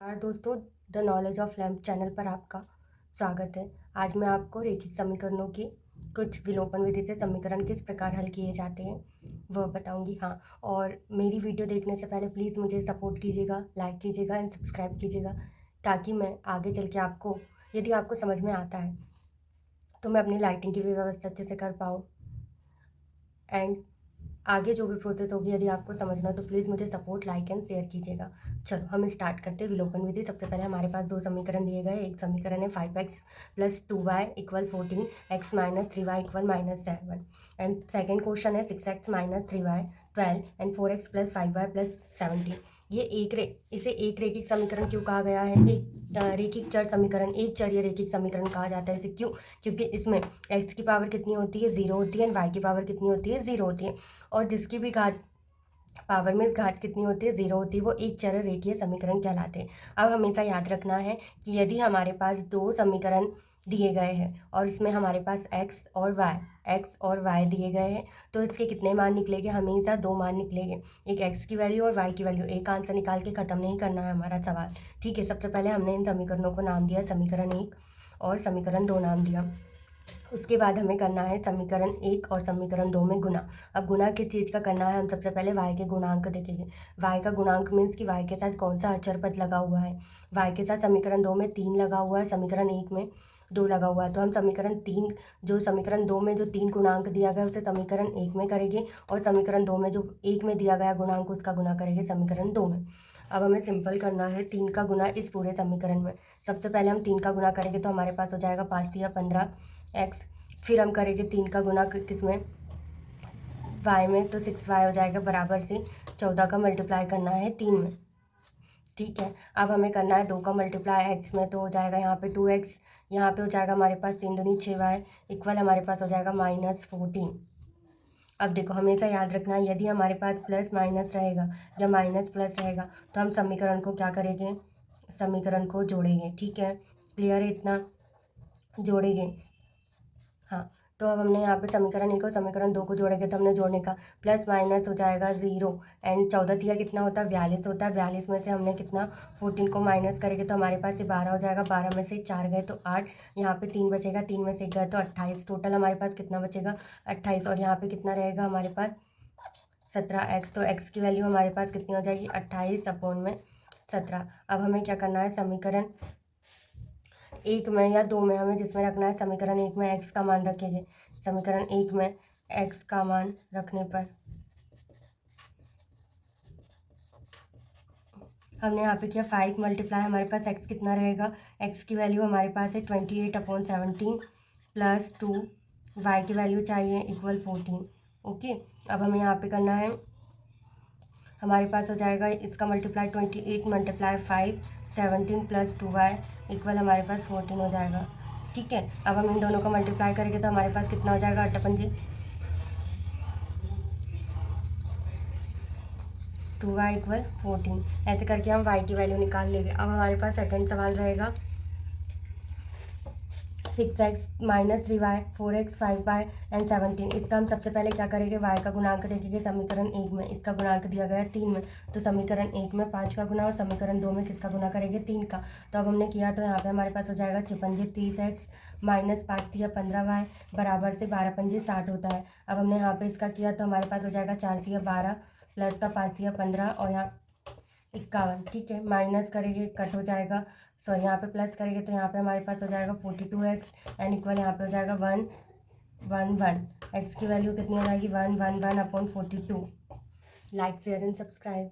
नमस्कार दोस्तों, the knowledge of lamp channel पर आपका स्वागत है। आज मैं आपको रैखिक समीकरणों की कुछ विलोपन विधि से समीकरण किस प्रकार हल किए जाते हैं वह बताऊंगी। हाँ, और मेरी वीडियो देखने से पहले प्लीज़ मुझे सपोर्ट कीजिएगा, लाइक कीजिएगा एंड सब्सक्राइब कीजिएगा, ताकि मैं आगे चल के आपको, यदि आपको समझ में आता है तो मैं अपनी लाइटिंग की भी व्यवस्था अच्छे से कर पाऊँ। एंड आगे जो भी प्रोसेस होगी, यदि आपको समझना तो प्लीज़ मुझे सपोर्ट, लाइक एंड शेयर कीजिएगा। चलो हम स्टार्ट करते हैं विलोपन विधि। सबसे पहले हमारे पास दो समीकरण दिए गए। एक समीकरण है 5x + 2y = 14, x - 3y = -7 and second question है 6x - 3y 12 and 4x + 5y + 17। ये इसे एक रेखिक समीकरण क्यों कहा गया है? एक रेखिक चर समीकरण, एक चरीय रेखिक समीकरण कहा जाता है इसे। क्यों? क्योंकि इसमें x की पावर कितनी होती है? 0 होती है एंड y की पावर कितनी होती है? 0 होती है। और जिसकी भी घात पावर में इस घात कितनी होती है? 0 होती है, वो एक चर रेखीय समीकरण कहलाते हैं। अब हमेशा याद रखना है कि यदि हमारे पास दो समीकरण दिए गए हैं और इसमें हमारे पास x और y दिए गए हैं, तो इसके कितने मान निकलेंगे? हमेशा दो मान निकलेंगे, एक x की वैल्यू और y की वैल्यू। एक आंसर निकाल के ख़त्म नहीं करना है हमारा सवाल, ठीक है। सबसे पहले हमने इन समीकरणों को नाम दिया, समीकरण 1 और समीकरण 2 नाम दिया। उसके बाद हमें करना है समीकरण 1 और समीकरण 2 में गुना। अब गुना किस चीज़ का करना है? हम सबसे पहले y के गुणांक देखेंगे। y का गुणांक मीन्स कि y के साथ कौन सा अचर पद लगा हुआ है। y के साथ समीकरण 2 में 3 लगा हुआ है, समीकरण 1 में 2 लगा हुआ है। तो हम समीकरण 3, जो समीकरण 2 में जो 3 गुणांक दिया गया उसे समीकरण 1 में करेंगे, और समीकरण 2 में जो 1 में दिया गया गुणांक उसका गुना करेंगे समीकरण 2 में। अब हमें सिंपल करना है 3 का गुना इस पूरे समीकरण में। सबसे पहले हम 3 का गुना करेंगे तो हमारे पास हो जाएगा 5 तिया 15x। फिर हम करेंगे 3 का गुना किस में? y में, तो 6y हो जाएगा बराबर से 14 का मल्टीप्लाई करना है 3 में, ठीक है। अब हमें करना है 2 का मल्टीप्लाई x में, तो हो जाएगा यहाँ पे 2x, यहाँ पे हो जाएगा हमारे पास 3 दूनी 6y इक्वल हमारे पास हो जाएगा -14। अब देखो, हमेशा याद रखना है यदि हमारे पास प्लस माइनस रहेगा या माइनस प्लस रहेगा तो हम समीकरण को क्या करेंगे? समीकरण को जोड़ेंगे, ठीक है। क्लियर है इतना? जोड़ेंगे, हाँ। तो अब हमने यहाँ पे समीकरण 1 और समीकरण 2 को जोड़ेंगे, तो हमने जोड़ने का प्लस माइनस हो जाएगा 0 एंड 14 तिया कितना होता है? 42 होता है। 42 में से हमने कितना 14 को माइनस करेंगे तो हमारे पास ये 12 हो जाएगा। 12 में से 4 गए तो 8, यहाँ पे 3 बचेगा, 3 में से 1 गए तो 28। टोटल हमारे पास कितना बचेगा? 28। और यहाँ पे कितना रहेगा हमारे पास? 17x। तो x की वैल्यू हमारे पास कितनी हो जाएगी? 28/17। अब हमें क्या करना है? समीकरण 1 में या 2 में, हमें जिसमें रखना है। समीकरण 1 में x का मान रखेंगे। समीकरण 1 में x का मान रखने पर हमने यहाँ पे किया 5 मल्टीप्लाई, हमारे पास x कितना रहेगा? x की वैल्यू हमारे पास है 28/17 प्लस 2, y की वैल्यू चाहिए इक्वल 14। ओके, अब हमें यहाँ पे करना है, हमारे पास हो जाएगा इसका मल्टीप्लाई 28 × 5 17 प्लस 2y इक्वल हमारे पास 14 हो जाएगा, ठीक है। अब हम इन दोनों का मल्टीप्लाई करेंगे तो हमारे पास कितना हो जाएगा? 8 2y इक्वल 14। ऐसे करके हम y की वैल्यू निकाल लेंगे। अब हमारे पास सेकंड सवाल रहेगा 6x - 3y 4x 5y and 17। इसका हम सबसे पहले क्या करेंगे? y का गुणांक देखेंगे समीकरण 1 में। इसका गुणांक दिया गया है 3 में, तो समीकरण 1 में 5 का गुना और समीकरण 2 में किसका गुना करेंगे? 3 का। तो अब हमने किया तो यहाँ पे हमारे पास हो जाएगा 56 30x - 5 तिया 15y बराबर से 12 पंजे 60 होता है। अब हमने यहाँ पे इसका किया तो हमारे पास हो जाएगा 4 तिया 12 प्लस का 5 तिया 15 और यहाँ 51, ठीक है। माइनस करेंगे, कट हो जाएगा, सॉरी यहाँ पे प्लस करेंगे तो यहाँ पे हमारे पास हो जाएगा 42x एंड इक्वल यहाँ पे हो जाएगा 1 1 1। एक्स की वैल्यू कितनी हो जाएगी? 1 1 1/42। Like share and subscribe.